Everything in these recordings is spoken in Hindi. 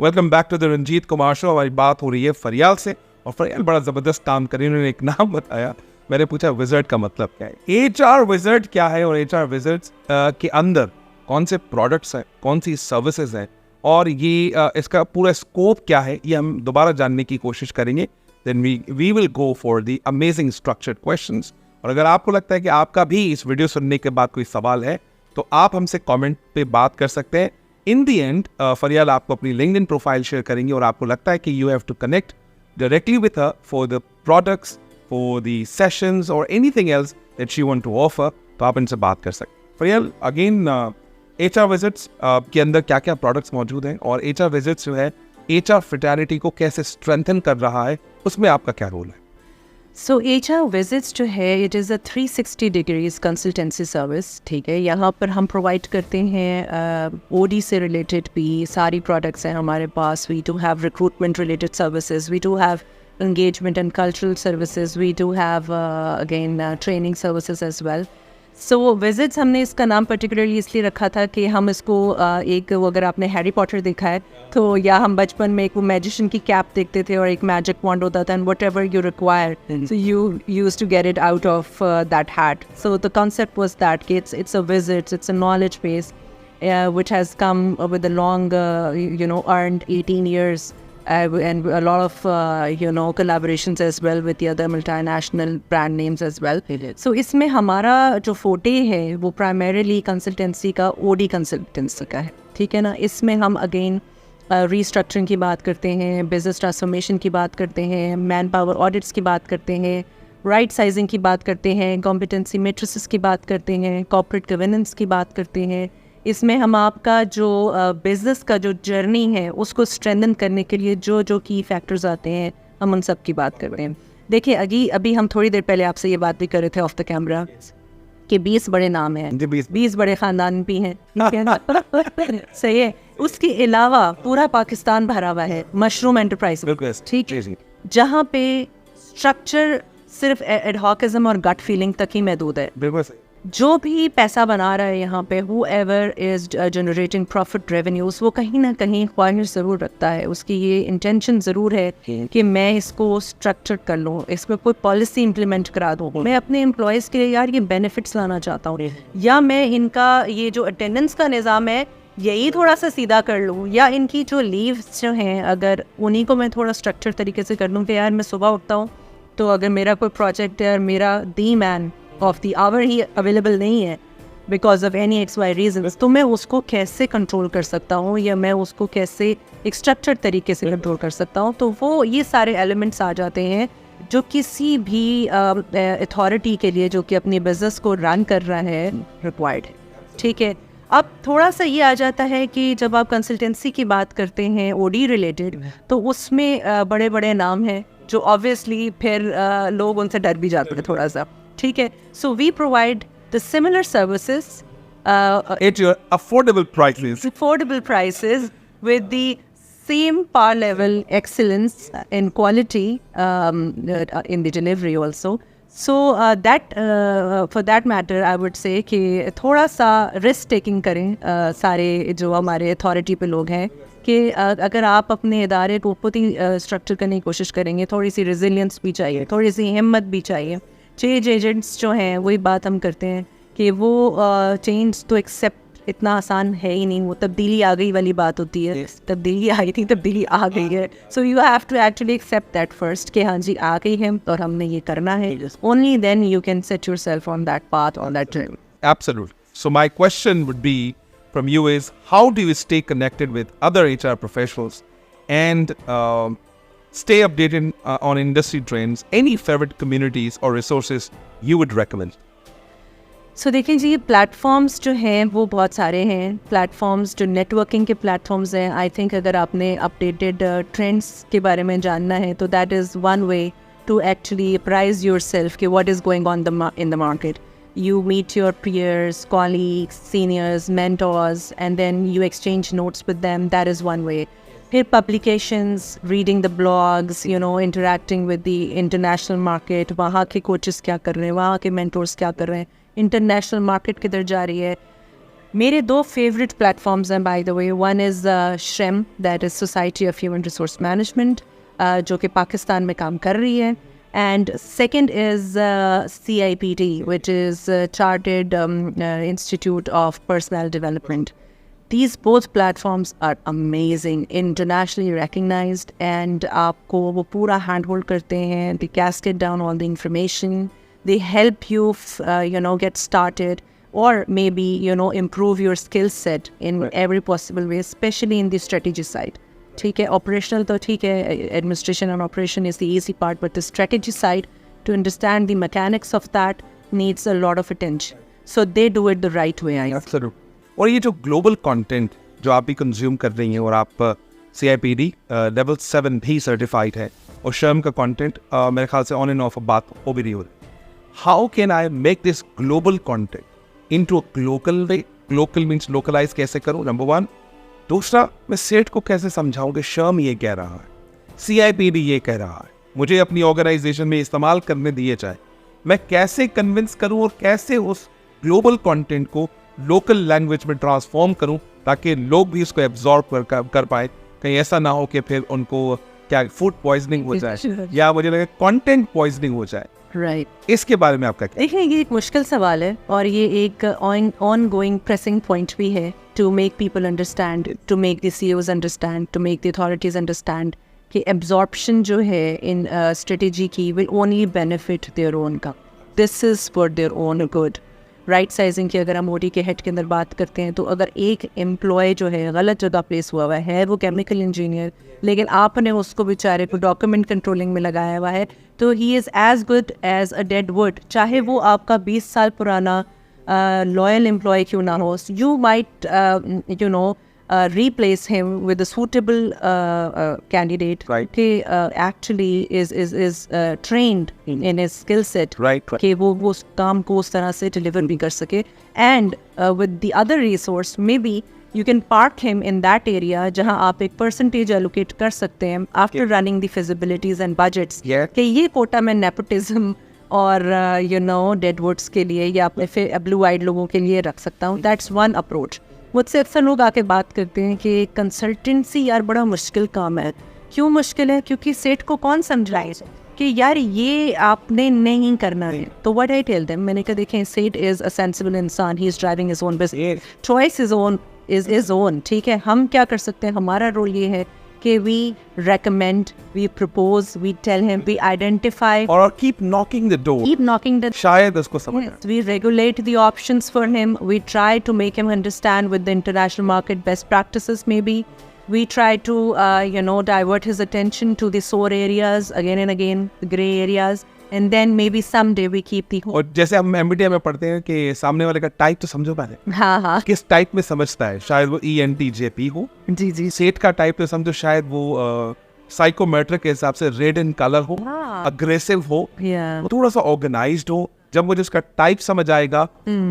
Welcome back to the Ranjit Kumar show. हमारी बात हो रही है फरियाल से, और फरियाल बड़ा ज़बरदस्त काम कर रही है। उन्होंने एक नाम बताया, मैंने पूछा विज़र्ड का मतलब क्या है। HR विज़र्ड क्या है, और HR विज़र्ड्स के अंदर कौन से प्रोडक्ट्स हैं, कौन सी सर्विसेज हैं, और ये इसका पूरा स्कोप क्या है, ये हम दोबारा जानने की कोशिश करेंगे। Then we will go for the amazing structured questions. और अगर आपको लगता है कि आपका भी इस वीडियो सुनने के बाद कोई सवाल है, तो आप हमसे कमेंट पे बात कर सकते हैं। इन दी एंड फरियाल आपको अपनी लिंक्डइन प्रोफाइल शेयर करेंगे, और आपको लगता है कि you have to connect directly with her for the products, for the sessions और anything else that she want to offer, तो आप इनसे बात कर सकते हैं। फरियाल, अगेन HR विजिट्स के अंदर क्या क्या प्रोडक्ट्स मौजूद हैं, और HR विजिट्स जो है HR फ्रेटर्निटी को कैसे स्ट्रेंथन कर रहा है, उसमें आपका क्या रोल है? सो HR विजिट्स जो है, it is a 360 degrees consultancy service. ठीक है, यहाँ पर हम प्रोवाइड करते हैं OD से रिलेटेड भी सारी प्रोडक्ट्स हैं हमारे पास। We do have recruitment related services, we do have engagement and cultural services, we do have again training services as well. So visits हमने इसका नाम पर्टिकुलरली इसलिए रखा था कि हम इसको एक, अगर आपने हैरी पॉटर देखा है तो, या हम बचपन में एक वो मैजिशियन की कैप देखते थे और एक मैजिक वॉन्ड होता था, and whatever you require so you use to get it out of that hat. So the concept was that कि it's a visit, it's a knowledge base which has come with a long earned 18 years and a lot of collaborations as well with the other multinational brand names as well. So इसमें हमारा जो फोटे है वो प्राइमरीली कंसल्टेंसी का, OD कंसल्टेंसी का है। ठीक है ना, इसमें हम अगेन रीस्ट्रक्चरिंग की बात करते हैं, बिजनेस ट्रांसफॉर्मेशन की बात करते हैं, मैन पावर ऑडिट्स की बात करते हैं, राइट साइजिंग की बात करते हैं, कॉम्पिटेंसी मैट्रिसेस की बात करते हैं, कॉर्पोरेट गवर्नेंस की बात करते हैं। इसमें हम आपका जो बिज़नेस का जो जर्नी है उसको स्ट्रेंथन करने के लिए जो जो की फैक्टर्स आते हैं, हम उन सब की बात करते हैं। देखिए, अभी हम थोड़ी देर पहले आपसे ये बात भी कर रहे थे ऑफ द कैमरा कि 20 बड़े नाम हैं, 20 बड़े ख़ानदान भी हैं। सही है। उसके अलावा पूरा पाकिस्तान भरा हुआ है मशरूम एंटरप्राइज। ठीक है, जहाँ पे स्ट्रक्चर सिर्फ एडहॉकिज्म और गट फीलिंग तक ही महदूद है। बिल्कुल सही। जो भी पैसा बना रहा है यहाँ पे, whoever is generating profit revenues, वो कहीं ना कहीं ख्वाहिश ज़रूर रखता है, उसकी ये इंटेंशन ज़रूर है कि मैं इसको स्ट्रक्चर कर लूँ, इसमें कोई पॉलिसी इम्प्लीमेंट करा दूँ, मैं अपने एम्प्लॉयज़ के लिए यार ये बेनिफिट्स लाना चाहता हूँ, या मैं इनका ये जो अटेंडेंस का निज़ाम है यही थोड़ा सा सीधा कर लूँ, या इनकी जो लीव्स जो हैं अगर उन्हीं को मैं थोड़ा स्ट्रक्चर तरीके से कर लूँ कि यार मैं सुबह उठता हूँ तो अगर मेरा कोई प्रोजेक्ट है और मेरा the man of the hour ही अवेलेबल नहीं है because of any XY reasons, तो मैं उसको कैसे कंट्रोल कर सकता हूँ, या मैं उसको कैसे एक स्ट्रक्चर्ड तरीके से कंट्रोल कर सकता हूँ। तो वो ये सारे एलिमेंट्स आ जाते हैं जो किसी भी अथॉरिटी के लिए जो कि अपनी बिजनेस को रन कर रहा है रिक्वायर्ड है। ठीक है, अब थोड़ा सा ये आ जाता है कि जब आप कंसल्टेंसी की बात करते हैं OD रिलेटेड, तो उसमें बड़े बड़े नाम हैं जो ऑब्वियसली फिर लोग उनसे डर भी जाते हैं थोड़ा सा। ठीक है, so we provide the similar services at your affordable prices with the same par level excellence in quality in the delivery also. So that for that matter I would say कि थोड़ा सा रिस्क टेकिंग करें सारे जो हमारे अथॉरिटी पे लोग हैं, कि अगर आप अपने इदारे को खुद ही स्ट्रक्चर करने की कोशिश करेंगे, थोड़ी सी रेजिलियंस भी चाहिए, थोड़ी सी हिम्मत भी चाहिए। चेंज एजेंट्स जो हैं वही बात हम करते हैं कि वो चेंज तो एक्सेप्ट इतना आसान है ही नहीं, वो तब्दीली आ गई वाली बात होती है। तब्दीली आई थी, तब्दीली आ गई है, so you have to actually accept that first कि हाँ जी आ गई है और हमने ये करना है। Only then you can set yourself on that path, on that journey. Absolutely. So my question would be from you is, how do you stay connected with other HR professionals and stay updated on industry trends? Any favorite communities or resources you would recommend? सो देखिए जी, प्लेटफॉर्म्स जो हैं वो बहुत सारे हैं। प्लेटफॉर्म्स जो नेटवर्किंग के प्लेटफॉर्म्स हैं, आई थिंक अगर आपने अपडेटेड ट्रेंड्स के बारे में जानना है तो that is one way to actually apprise yourself कि what is going on in the market. You meet your peers, colleagues, seniors, mentors, and then you exchange notes with them. That is one way. Here, publications, reading the blogs, interacting with the international market. वहाँ के coaches क्या कर रहे हैं, वहाँ के mentors क्या कर रहे हैं, international market किधर जा रही है। मेरे 2 फेवरेट प्लेटफॉर्म्स हैं by the way. One is SHRM, that is society of human resource management, जो कि पाकिस्तान में काम कर रही है. And second is CIPD, which is Chartered Institute of Personnel Development. These both platforms are amazing, internationally recognized, and आपको वो पूरा hand hold करते हैं. They cascade down all the information. They help you, get started, or maybe, improve your skill set in every possible way, especially in the strategy side. ठीक है, operational तो ठीक है, administration and operation is the easy part, but the strategy side, to understand the mechanics of that, needs a lot of attention. So they do it the right way, I think. Absolutely. और ये जो ग्लोबल कंटेंट जो आप भी कंज्यूम कर रही हैं, और आप CIPD लेवल 7 भी सर्टिफाइड है, और शर्म का कंटेंट मेरे ख्याल से ऑन एंड ऑफ बात हो भी रही हो. How can I make this global content into a local way? Local means localise कैसे करूं, नंबर 1. दूसरा, मैं सेठ को कैसे समझाऊं कि शर्म ये कह रहा है, CIPD ये कह रहा है, मुझे अपनी ऑर्गेनाइजेशन में इस्तेमाल करने दिए जाए. मैं कैसे कन्विंस करूं और कैसे उस ग्लोबल कंटेंट को लोकल लैंग्वेज में ट्रांसफॉर्म करूं ताकि लोग भी उसको एब्जॉर्ब कर पाए. कहीं ऐसा ना हो कि फिर उनको क्या फूड पॉइजनिंग हो जाए या मुझे लगे कंटेंट पॉइजनिंग हो जाए. राइट. इसके बारे में आपका क्या? देखिए, ये एक मुश्किल सवाल है, और ये एक ऑन गोइंग प्रेसिंग पॉइंट भी है, to make people understand, to make the CEOs understand, to make the authorities understand कि एब्जॉर्प्शन जो है इन स्ट्रेटेजी की will only benefit their own का. This is for their own good. Right sizing की अगर हम OD के हेड के अंदर बात करते हैं, तो अगर एक एम्प्लॉय जो है गलत जगह प्लेस हुआ है वो केमिकल इंजीनियर, लेकिन आपने उसको बेचारे को डॉक्यूमेंट कंट्रोलिंग में लगाया हुआ है, तो he is as good as a dead wood, चाहे वो आपका 20 साल पुराना लॉयल एम्प्लॉय क्यों ना हो. You might replace him with a suitable candidate, Right. who actually is trained in his skill set, Right. कि वो उस काम को उस तरह से deliver भी कर सके. And with the other resource, maybe you can park him in that area जहाँ आप एक percentage allocate कर सकते हैं after running the feasibilities and budgets. Yeah. कि ये कोटा में nepotism और deadwoods के लिए या अपने blue eyed लोगों के लिए रख सकता हूँ. That's one approach. मुझसे अक्सर लोग आके बात करते हैं कि कंसल्टेंसी यार बड़ा मुश्किल काम है. क्यों मुश्किल है? क्योंकि सेठ को कौन समझाए कि यार ये आपने नहीं करना है. तो व्हाट आई टेल देम, मैंने कहा देखें, सेठ इज़ अ सेंसिबल इंसान, he is driving his own business, choice is own. ठीक है, हम क्या कर सकते हैं, हमारा रोल ये है कि we recommend, we propose, we tell him, we identify, और keep knocking the door. keep knocking the शायद उसको समझ Yes, we regulate the options for him. We try to make him understand with the international market best practices maybe. We try to, divert his attention to the sore areas again and again, the gray areas. And then maybe someday we keep the whole. और जैसे हम MBTI में पढ़ते हैं कि सामने वाले का टाइप तो समझो पहले, हाँ किस टाइप में समझता है. शायद वो ENTJP हो. जी. सेठ का टाइप तो समझो शायद वो साइकोमेट्रिक के हिसाब से रेड इन कलर हो, हाँ. अग्रेसिव हो, Yeah. वो थोड़ा सा ऑर्गेनाइज्ड हो. जब मुझे उसका टाइप समझ आएगा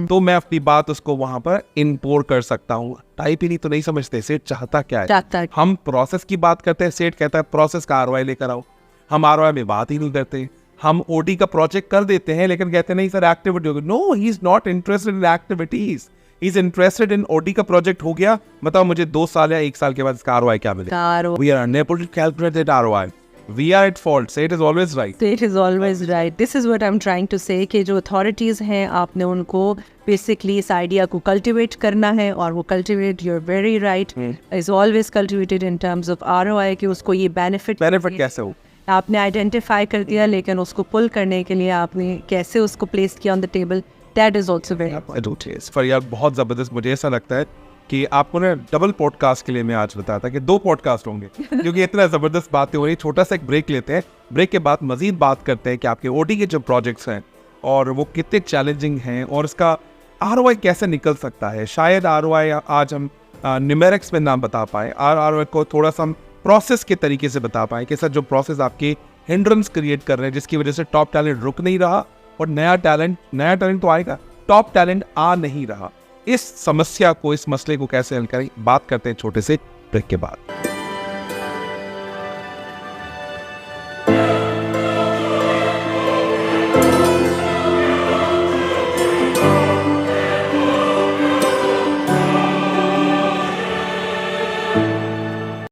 तो मैं अपनी बात उसको वहां पर इम्पोर्ट कर सकता हूँ. टाइप ही नहीं तो नहीं समझते सेठ चाहता क्या है. चाहता है. हम प्रोसेस की बात करते हैं, सेठ कहता है प्रोसेस का ROI लेकर आओ. हम ROI में बात ही नहीं करते. हम OD का प्रोजेक्ट कर देते हैं लेकिन कहते नहीं सर एक्टिविटी होगी. No, he is not interested in activities, he is interested in OD का प्रोजेक्ट हो गया, बताओ मुझे 2 साल या 1 साल के बाद इसका ROI क्या मिलेगा. We are unable to calculate that ROI. We are at fault. State is always right. State is always right. This is what I'm trying to say कि जो authorities हैं आपने उनको basically इस idea को cultivate करना है, और वो cultivate, you're very right, is always cultivated in terms of ROI कि उसको ये benefit कैसे हो. आपने आइडेंटिफाई कर दिया, लेकिन उसको पुल करने के लिए आपने कैसे उसको प्लेस किया on the table, that is also very फरियाल. बहुत ज़बरदस्त. मुझे ऐसा लगता है कि आपको ना डबल पॉडकास्ट के लिए मैं आज बताया था कि 2 पॉडकास्ट होंगे क्योंकि इतना ज़बरदस्त बातें हो रही. छोटा सा एक ब्रेक लेते हैं, ब्रेक के बाद मजीद बात करते हैं कि आपके OD के जो प्रोजेक्ट्स हैं और वो कितने चैलेंजिंग हैं और इसका ROI कैसे निकल सकता है. शायद ROI आज हम न्यूमेरिक्स में ना बता पाए, ROI को थोड़ा सा हम प्रोसेस के तरीके से बता पाए कि सर जो प्रोसेस आपके हिंड्रेंस क्रिएट कर रहे हैं जिसकी वजह से टॉप टैलेंट रुक नहीं रहा और नया टैलेंट तो आएगा, टॉप टैलेंट आ नहीं रहा. इस समस्या को, इस मसले को कैसे हल करें, बात करते हैं छोटे से ब्रेक के बाद.